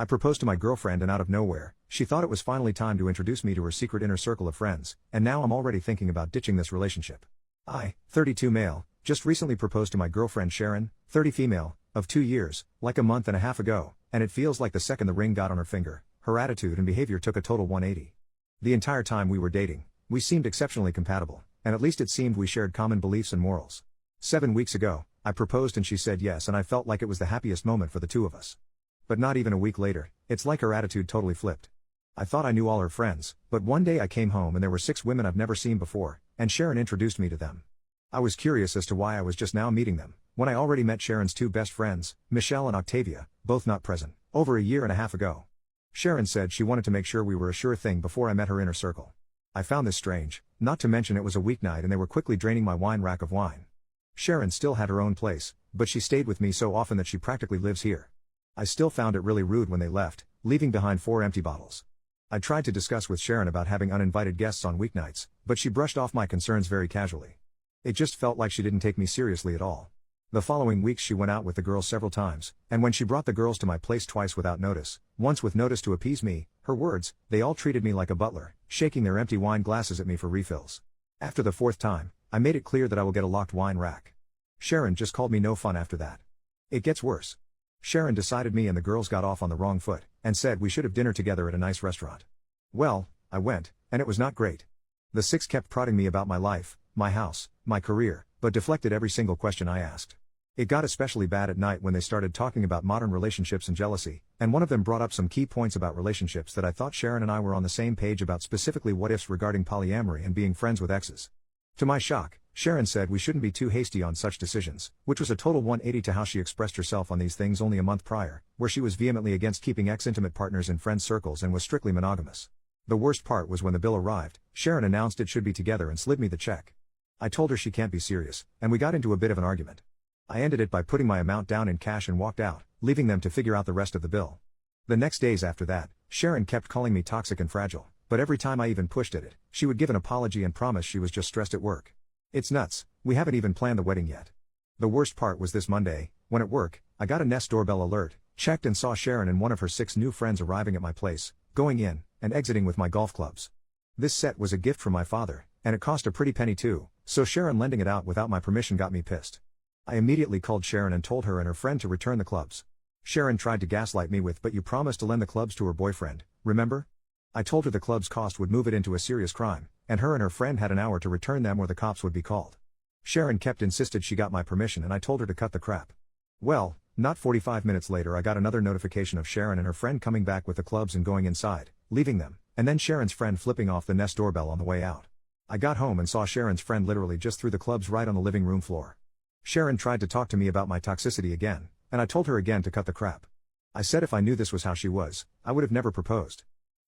I proposed to my girlfriend and out of nowhere, she thought it was finally time to introduce me to her secret inner circle of friends, and now I'm already thinking about ditching this relationship. I, 32 male, just recently proposed to my girlfriend Sharon, 30 female, of 2 years, like a month and a half ago, and it feels like the second the ring got on her finger, her attitude and behavior took a total 180. The entire time we were dating, we seemed exceptionally compatible, and at least it seemed we shared common beliefs and morals. 7 weeks ago, I proposed and she said yes, and I felt like it was the happiest moment for the two of us. But not even a week later, it's like her attitude totally flipped. I thought I knew all her friends, but one day I came home and there were 6 women I've never seen before, and Sharon introduced me to them. I was curious as to why I was just now meeting them, when I already met Sharon's 2 best friends, Michelle and Octavia, both not present, over a year and a half ago. Sharon said she wanted to make sure we were a sure thing before I met her inner circle. I found this strange, not to mention it was a weeknight and they were quickly draining my wine rack of wine. Sharon still had her own place, but she stayed with me so often that she practically lives here. I still found it really rude when they left, leaving behind 4 empty bottles. I tried to discuss with Sharon about having uninvited guests on weeknights, but she brushed off my concerns very casually. It just felt like she didn't take me seriously at all. The following weeks she went out with the girls several times, and when she brought the girls to my place twice without notice, once with notice to appease me, her words, they all treated me like a butler, shaking their empty wine glasses at me for refills. After the 4th time, I made it clear that I will get a locked wine rack. Sharon just called me no fun after that. It gets worse. Sharon decided me and the girls got off on the wrong foot, and said we should have dinner together at a nice restaurant. Well, I went, and it was not great. The 6 kept prodding me about my life, my house, my career, but deflected every single question I asked. It got especially bad at night when they started talking about modern relationships and jealousy, and one of them brought up some key points about relationships that I thought Sharon and I were on the same page about, specifically what ifs regarding polyamory and being friends with exes. To my shock, Sharon said we shouldn't be too hasty on such decisions, which was a total 180 to how she expressed herself on these things only a month prior, where she was vehemently against keeping ex-intimate partners in friend circles and was strictly monogamous. The worst part was when the bill arrived, Sharon announced it should be together and slid me the check. I told her she can't be serious, and we got into a bit of an argument. I ended it by putting my amount down in cash and walked out, leaving them to figure out the rest of the bill. The next days after that, Sharon kept calling me toxic and fragile, but every time I even pushed at it, she would give an apology and promise she was just stressed at work. It's nuts, we haven't even planned the wedding yet. The worst part was this Monday, when at work, I got a Nest doorbell alert, checked and saw Sharon and one of her 6 new friends arriving at my place, going in, and exiting with my golf clubs. This set was a gift from my father, and it cost a pretty penny too, so Sharon lending it out without my permission got me pissed. I immediately called Sharon and told her and her friend to return the clubs. Sharon tried to gaslight me with, "But you promised to lend the clubs to her boyfriend, remember?" I told her the club's cost would move it into a serious crime, and her friend had an hour to return them or the cops would be called. Sharon kept insisted she got my permission and I told her to cut the crap. Well, not 45 minutes later I got another notification of Sharon and her friend coming back with the clubs and going inside, leaving them, and then Sharon's friend flipping off the Nest doorbell on the way out. I got home and saw Sharon's friend literally just threw the clubs right on the living room floor. Sharon tried to talk to me about my toxicity again, and I told her again to cut the crap. I said if I knew this was how she was, I would have never proposed.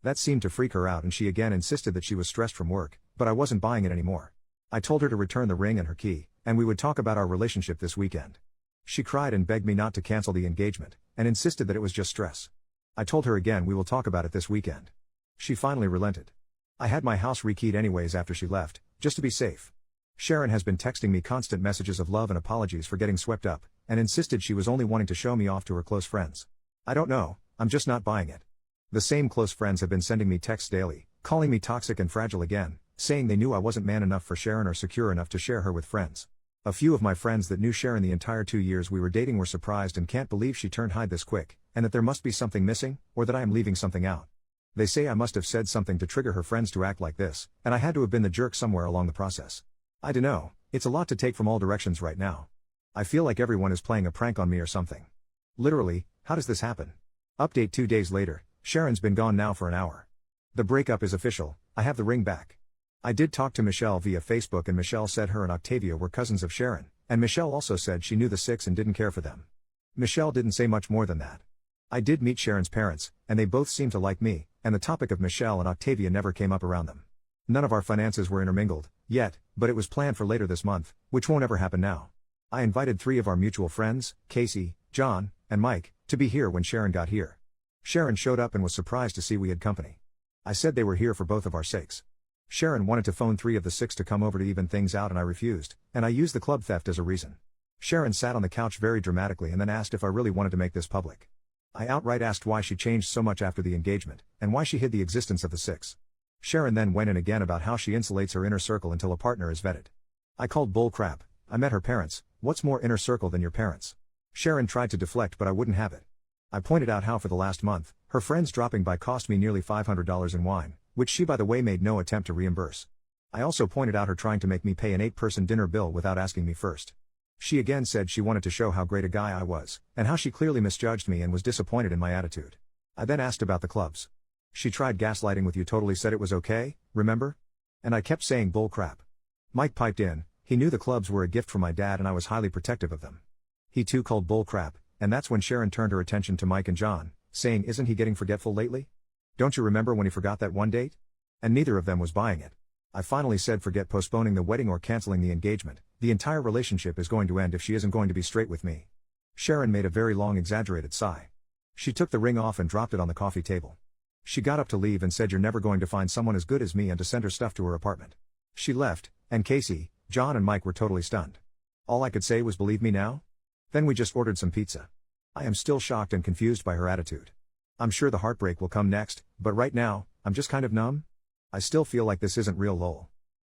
That seemed to freak her out and she again insisted that she was stressed from work, but I wasn't buying it anymore. I told her to return the ring and her key, and we would talk about our relationship this weekend. She cried and begged me not to cancel the engagement, and insisted that it was just stress. I told her again we will talk about it this weekend. She finally relented. I had my house rekeyed anyways after she left, just to be safe. Sharon has been texting me constant messages of love and apologies for getting swept up, and insisted she was only wanting to show me off to her close friends. I don't know, I'm just not buying it. The same close friends have been sending me texts daily, calling me toxic and fragile again, saying they knew I wasn't man enough for Sharon or secure enough to share her with friends. A few of my friends that knew Sharon the entire 2 years we were dating were surprised and can't believe she turned hide this quick, and that there must be something missing, or that I am leaving something out. They say I must have said something to trigger her friends to act like this, and I had to have been the jerk somewhere along the process. I dunno, it's a lot to take from all directions right now. I feel like everyone is playing a prank on me or something. Literally, how does this happen? Update 2 days later, Sharon's been gone now for an hour. The breakup is official, I have the ring back. I did talk to Michelle via Facebook and Michelle said her and Octavia were cousins of Sharon, and Michelle also said she knew the 6 and didn't care for them. Michelle didn't say much more than that. I did meet Sharon's parents, and they both seemed to like me, and the topic of Michelle and Octavia never came up around them. None of our finances were intermingled, yet, but it was planned for later this month, which won't ever happen now. I invited 3 of our mutual friends, Casey, John, and Mike, to be here when Sharon got here. Sharon showed up and was surprised to see we had company. I said they were here for both of our sakes. Sharon wanted to phone 3 of the 6 to come over to even things out and I refused, and I used the club theft as a reason. Sharon sat on the couch very dramatically and then asked if I really wanted to make this public. I outright asked why she changed so much after the engagement, and why she hid the existence of the six. Sharon then went in again about how she insulates her inner circle until a partner is vetted. I called bull crap. I met her parents. What's more inner circle than your parents? Sharon tried to deflect, but I wouldn't have it. I pointed out how for the last month, her friends dropping by cost me nearly $500 in wine, which she by the way made no attempt to reimburse. I also pointed out her trying to make me pay an 8-person dinner bill without asking me first. She again said she wanted to show how great a guy I was, and how she clearly misjudged me and was disappointed in my attitude. I then asked about the clubs. She tried gaslighting with you, totally said it was okay, remember? And I kept saying bull crap. Mike piped in. He knew the clubs were a gift from my dad and I was highly protective of them. He too called bull crap, and that's when Sharon turned her attention to Mike and John, saying, isn't he getting forgetful lately? Don't you remember when he forgot that one date? And neither of them was buying it. I finally said forget postponing the wedding or canceling the engagement, the entire relationship is going to end if she isn't going to be straight with me. Sharon made a very long exaggerated sigh. She took the ring off and dropped it on the coffee table. She got up to leave and said you're never going to find someone as good as me and to send her stuff to her apartment. She left, and Casey, John and Mike were totally stunned. All I could say was believe me now? Then we just ordered some pizza. I am still shocked and confused by her attitude. I'm sure the heartbreak will come next, but right now, I'm just kind of numb. I still feel like this isn't real lol.